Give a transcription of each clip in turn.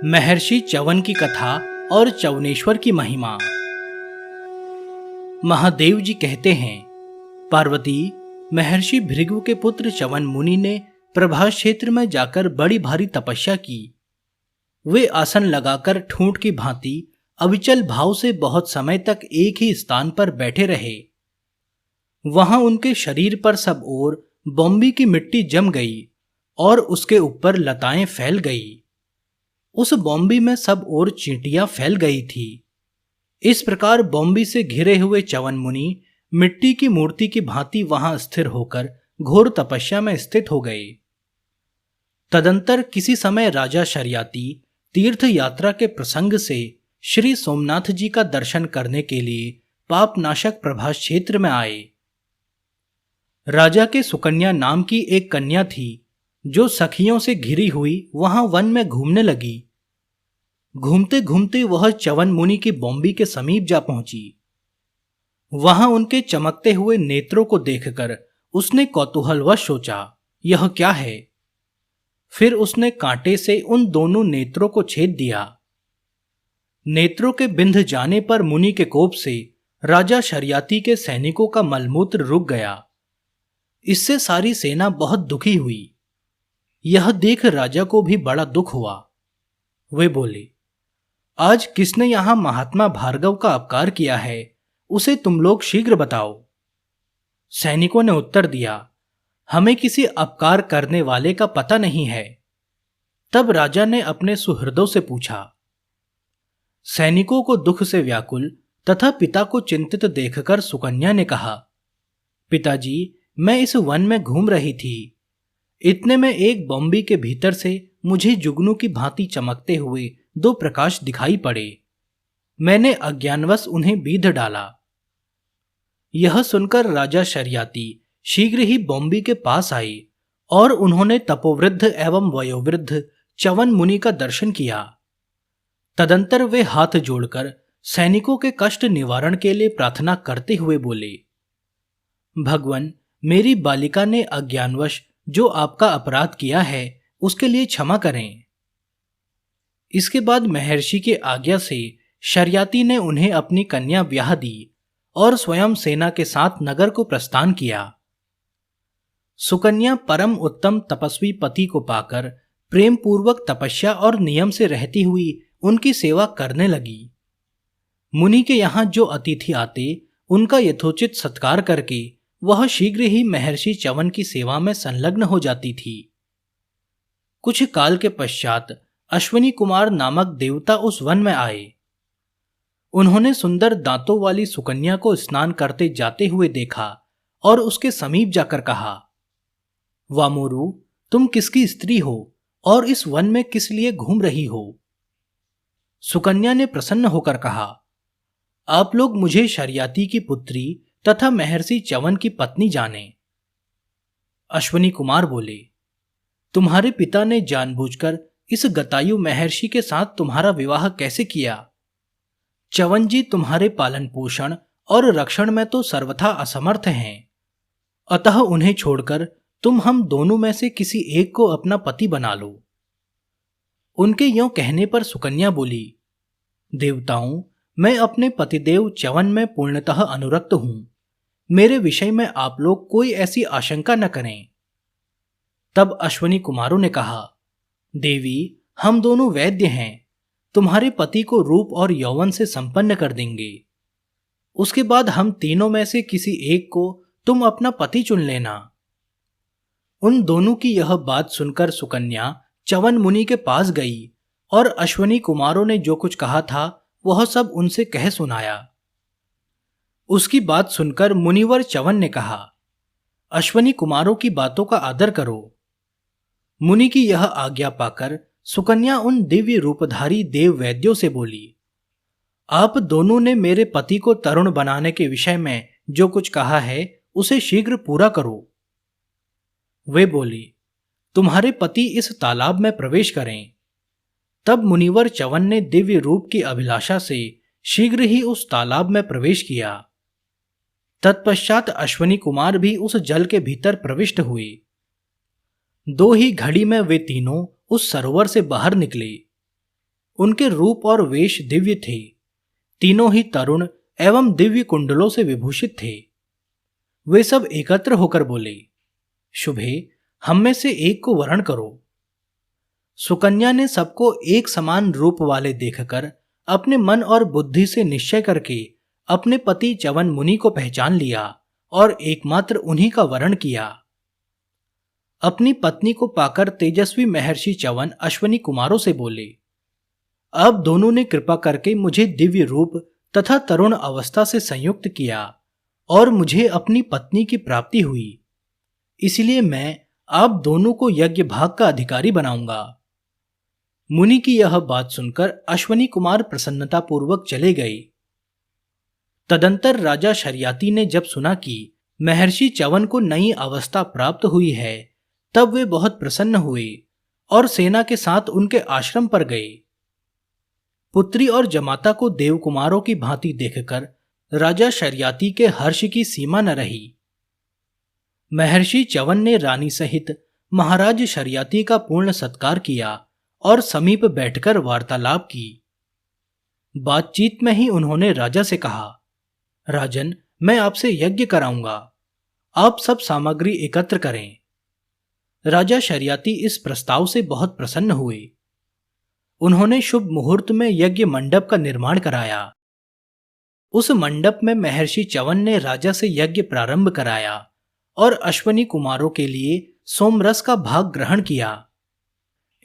महर्षि च्यवन की कथा और च्यवनेश्वर की महिमा। महादेव जी कहते हैं, पार्वती, महर्षि भृगु के पुत्र च्यवन मुनि ने प्रभास क्षेत्र में जाकर बड़ी भारी तपस्या की। वे आसन लगाकर ठूंठ की भांति अविचल भाव से बहुत समय तक एक ही स्थान पर बैठे रहे। वहां उनके शरीर पर सब ओर बॉम्बी की मिट्टी जम गई और उसके ऊपर लताएं फैल गई। उस बॉम्बी में सब ओर चींटियां फैल गई थी। इस प्रकार बॉम्बी से घिरे हुए च्यवन मुनि मिट्टी की मूर्ति की भांति वहां स्थिर होकर घोर तपस्या में स्थित हो गए। तदंतर किसी समय राजा शर्याती तीर्थ यात्रा के प्रसंग से श्री सोमनाथ जी का दर्शन करने के लिए पापनाशक प्रभास क्षेत्र में आए। राजा के सुकन्या नाम की एक कन्या थी जो सखियों से घिरी हुई वहां वन में घूमने लगी। घूमते घूमते वह च्यवन मुनि की बॉम्बी के समीप जा पहुंची। वहां उनके चमकते हुए नेत्रों को देखकर उसने कौतूहलवश सोचा, यह क्या है? फिर उसने कांटे से उन दोनों नेत्रों को छेद दिया। नेत्रों के बिंध जाने पर मुनि के कोप से राजा शर्याती के सैनिकों का मलमूत्र रुक गया। इससे सारी सेना बहुत दुखी हुई। यह देख राजा को भी बड़ा दुख हुआ। वे बोले, आज किसने यहां महात्मा भार्गव का अपकार किया है, उसे तुम लोग शीघ्र बताओ। सैनिकों ने उत्तर दिया, हमें किसी अपकार करने वाले का पता नहीं है। तब राजा ने अपने सुहृदों से पूछा। सैनिकों को दुख से व्याकुल तथा पिता को चिंतित देखकर सुकन्या ने कहा, पिताजी, मैं इस वन में घूम रही थी। इतने में एक बॉम्बी के भीतर से मुझे जुगनू की भांति चमकते हुए दो प्रकाश दिखाई पड़े। मैंने अज्ञानवश उन्हें बीध डाला। यह सुनकर राजा शर्याती शीघ्र ही बॉम्बी के पास आए और उन्होंने तपोवृद्ध एवं वयोवृद्ध च्यवन मुनि का दर्शन किया। तदंतर वे हाथ जोड़कर सैनिकों के कष्ट निवारण के लिए प्रार्थना करते हुए बोले, भगवान, मेरी बालिका ने अज्ञानवश जो आपका अपराध किया है उसके लिए क्षमा करें। इसके बाद महर्षि के आज्ञा से शर्याती ने उन्हें अपनी कन्या ब्याह दी और स्वयं सेना के साथ नगर को प्रस्थान किया। सुकन्या परम उत्तम तपस्वी पति को पाकर प्रेम पूर्वक तपस्या और नियम से रहती हुई उनकी सेवा करने लगी। मुनि के यहां जो अतिथि आते उनका यथोचित सत्कार करके वह शीघ्र ही महर्षि च्यवन की सेवा में संलग्न हो जाती थी। कुछ काल के पश्चात अश्विनी कुमार नामक देवता उस वन में आए। उन्होंने सुंदर दांतों वाली सुकन्या को स्नान करते जाते हुए देखा और उसके समीप जाकर कहा, वामोरु, तुम किसकी स्त्री हो और इस वन में किस लिए घूम रही हो? सुकन्या ने प्रसन्न होकर कहा, आप लोग मुझे शर्याती की पुत्री तथा महर्षि च्यवन की पत्नी जाने। अश्विनी कुमार बोले, तुम्हारे पिता ने जानबूझकर इस गतायु महर्षि के साथ तुम्हारा विवाह कैसे किया? च्यवन जी तुम्हारे पालन पोषण और रक्षण में तो सर्वथा असमर्थ हैं, अतः उन्हें छोड़कर तुम हम दोनों में से किसी एक को अपना पति बना लो। उनके यों कहने पर सुकन्या बोली, देवताओं, मैं अपने पतिदेव च्यवन में पूर्णतः अनुरक्त हूं। मेरे विषय में आप लोग कोई ऐसी आशंका न करें। तब अश्विनी कुमारों ने कहा, देवी, हम दोनों वैद्य हैं, तुम्हारे पति को रूप और यौवन से संपन्न कर देंगे। उसके बाद हम तीनों में से किसी एक को तुम अपना पति चुन लेना। उन दोनों की यह बात सुनकर सुकन्या च्यवन मुनि के पास गई और अश्विनी कुमारों ने जो कुछ कहा था वह सब उनसे कह सुनाया। उसकी बात सुनकर मुनिवर च्यवन ने कहा, अश्विनी कुमारों की बातों का आदर करो। मुनि की यह आज्ञा पाकर सुकन्या उन दिव्य रूपधारी देव वैद्यों से बोली, आप दोनों ने मेरे पति को तरुण बनाने के विषय में जो कुछ कहा है उसे शीघ्र पूरा करो। वे बोली, तुम्हारे पति इस तालाब में प्रवेश करें। तब मुनिवर च्यवन ने दिव्य रूप की अभिलाषा से शीघ्र ही उस तालाब में प्रवेश किया। तत्पश्चात अश्विनी कुमार भी उस जल के भीतर प्रविष्ट हुए। दो ही घड़ी में वे तीनों उस सरोवर से बाहर निकले। उनके रूप और वेश दिव्य थे। तीनों ही तरुण एवं दिव्य कुंडलों से विभूषित थे। वे सब एकत्र होकर बोले, शुभे, हम में से एक को वरण करो। सुकन्या ने सबको एक समान रूप वाले देखकर अपने मन और बुद्धि से निश्चय करके अपने पति च्यवन मुनि को पहचान लिया और एकमात्र उन्हीं का वरण किया। अपनी पत्नी को पाकर तेजस्वी महर्षि च्यवन अश्वनी कुमारों से बोले, अब दोनों ने कृपा करके मुझे दिव्य रूप तथा तरुण अवस्था से संयुक्त किया और मुझे अपनी पत्नी की प्राप्ति हुई। इसलिए मैं आप दोनों को यज्ञ भाग का अधिकारी बनाऊंगा। मुनि की यह बात सुनकर अश्वनी कुमार प्रसन्नतापूर्वक चले गए। तदंतर राजा शर्याती ने जब सुना कि महर्षि च्यवन को नई अवस्था प्राप्त हुई है, तब वे बहुत प्रसन्न हुए और सेना के साथ उनके आश्रम पर गए। पुत्री और जमाता को देवकुमारों की भांति देखकर राजा शर्याती के हर्ष की सीमा न रही। महर्षि च्यवन ने रानी सहित महाराज शर्याती का पूर्ण सत्कार किया और समीप बैठकर वार्तालाप की। बातचीत में ही उन्होंने राजा से कहा, राजन, मैं आपसे यज्ञ कराऊंगा, आप सब सामग्री एकत्र करें। राजा शर्याती इस प्रस्ताव से बहुत प्रसन्न हुए। उन्होंने शुभ मुहूर्त में यज्ञ मंडप का निर्माण कराया। उस मंडप में महर्षि च्यवन ने राजा से यज्ञ प्रारंभ कराया और अश्वनी कुमारों के लिए सोमरस का भाग ग्रहण किया।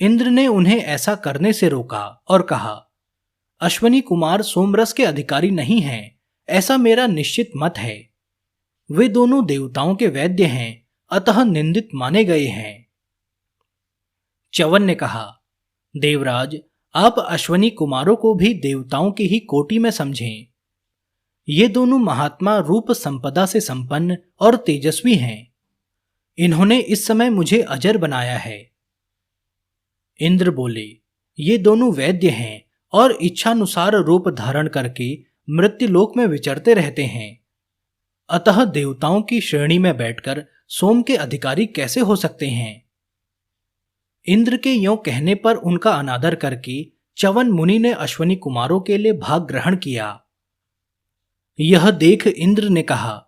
इंद्र ने उन्हें ऐसा करने से रोका और कहा, अश्वनी कुमार सोमरस के अधिकारी नहीं हैं, ऐसा मेरा निश्चित मत है। वे दोनों देवताओं के वैद्य हैं, अतः निंदित माने गए हैं। च्यवन ने कहा, देवराज, आप अश्वनी कुमारों को भी देवताओं की ही कोटि में समझें। ये दोनों महात्मा रूप संपदा से संपन्न और तेजस्वी हैं। इन्होंने इस समय मुझे अजर बनाया है। इंद्र बोले, ये दोनों वैद्य हैं और इच्छानुसार रूप धारण करके मृत्युलोक में विचरते रहते हैं। अतः देवताओं की श्रेणी में बैठकर सोम के अधिकारी कैसे हो सकते हैं? इंद्र के यों कहने पर उनका अनादर करके च्यवन मुनि ने अश्वनी कुमारों के लिए भाग ग्रहण किया। यह देख इंद्र ने कहा,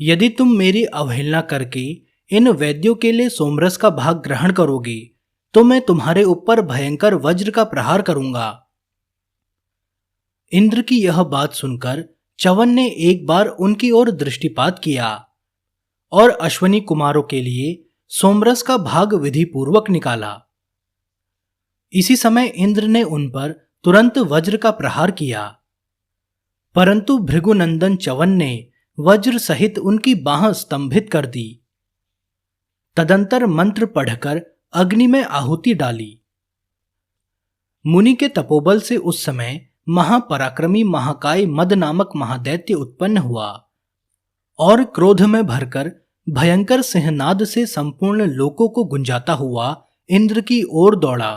यदि तुम मेरी अवहेलना करके इन वैद्यों के लिए सोमरस का भाग ग्रहण करोगे तो मैं तुम्हारे ऊपर भयंकर वज्र का प्रहार करूंगा। इंद्र की यह बात सुनकर च्यवन ने एक बार उनकी ओर दृष्टिपात किया और अश्वनी कुमारों के लिए सोमरस का भाग विधि पूर्वक निकाला। इसी समय इंद्र ने उन पर तुरंत वज्र का प्रहार किया, परंतु भृगुनंदन च्यवन ने वज्र सहित उनकी बाह स्तंभित कर दी। तदंतर मंत्र पढ़कर अग्नि में आहुति डाली। मुनि के तपोबल से उस समय महापराक्रमी महाकाय मद नामक महादैत्य उत्पन्न हुआ और क्रोध में भरकर भयंकर सिंहनाद से संपूर्ण लोकों को गुंजाता हुआ इंद्र की ओर दौड़ा।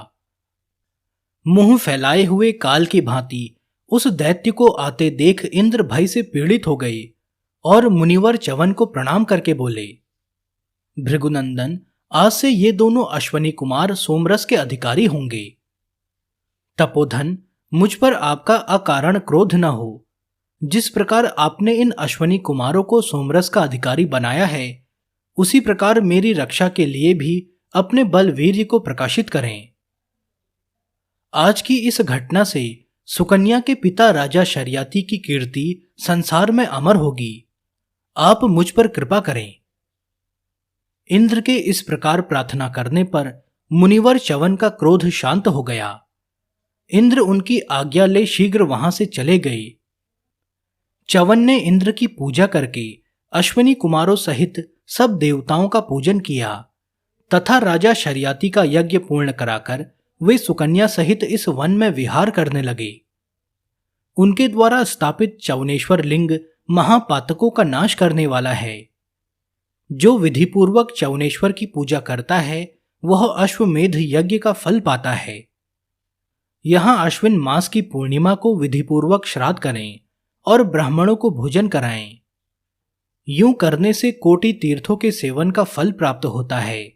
मुंह फैलाए हुए काल की भांति उस दैत्य को आते देख इंद्र भय से पीड़ित हो गए और मुनिवर च्यवन को प्रणाम करके बोले, भृगुनंदन, आज से ये दोनों अश्वनी कुमार सोमरस के अधिकारी होंगे। तपोधन, मुझ पर आपका अकारण क्रोध न हो। जिस प्रकार आपने इन अश्वनी कुमारों को सोमरस का अधिकारी बनाया है, उसी प्रकार मेरी रक्षा के लिए भी अपने बलवीर्य को प्रकाशित करें। आज की इस घटना से सुकन्या के पिता राजा शर्याती की कीर्ति संसार में अमर होगी। आप मुझ पर कृपा करें। इंद्र के इस प्रकार प्रार्थना करने पर मुनिवर च्यवन का क्रोध शांत हो गया। इंद्र उनकी आज्ञा ले शीघ्र वहां से चले गए। च्यवन ने इंद्र की पूजा करके अश्वनी कुमारों सहित सब देवताओं का पूजन किया तथा राजा शर्याती का यज्ञ पूर्ण कराकर वे सुकन्या सहित इस वन में विहार करने लगे। उनके द्वारा स्थापित च्यवनेश्वर लिंग महापातकों का नाश करने वाला है। जो विधिपूर्वक च्यवनेश्वर की पूजा करता है वह अश्वमेध यज्ञ का फल पाता है। यहां अश्विन मास की पूर्णिमा को विधिपूर्वक श्राद्ध करें और ब्राह्मणों को भोजन कराएं। यूं करने से कोटि तीर्थों के सेवन का फल प्राप्त होता है।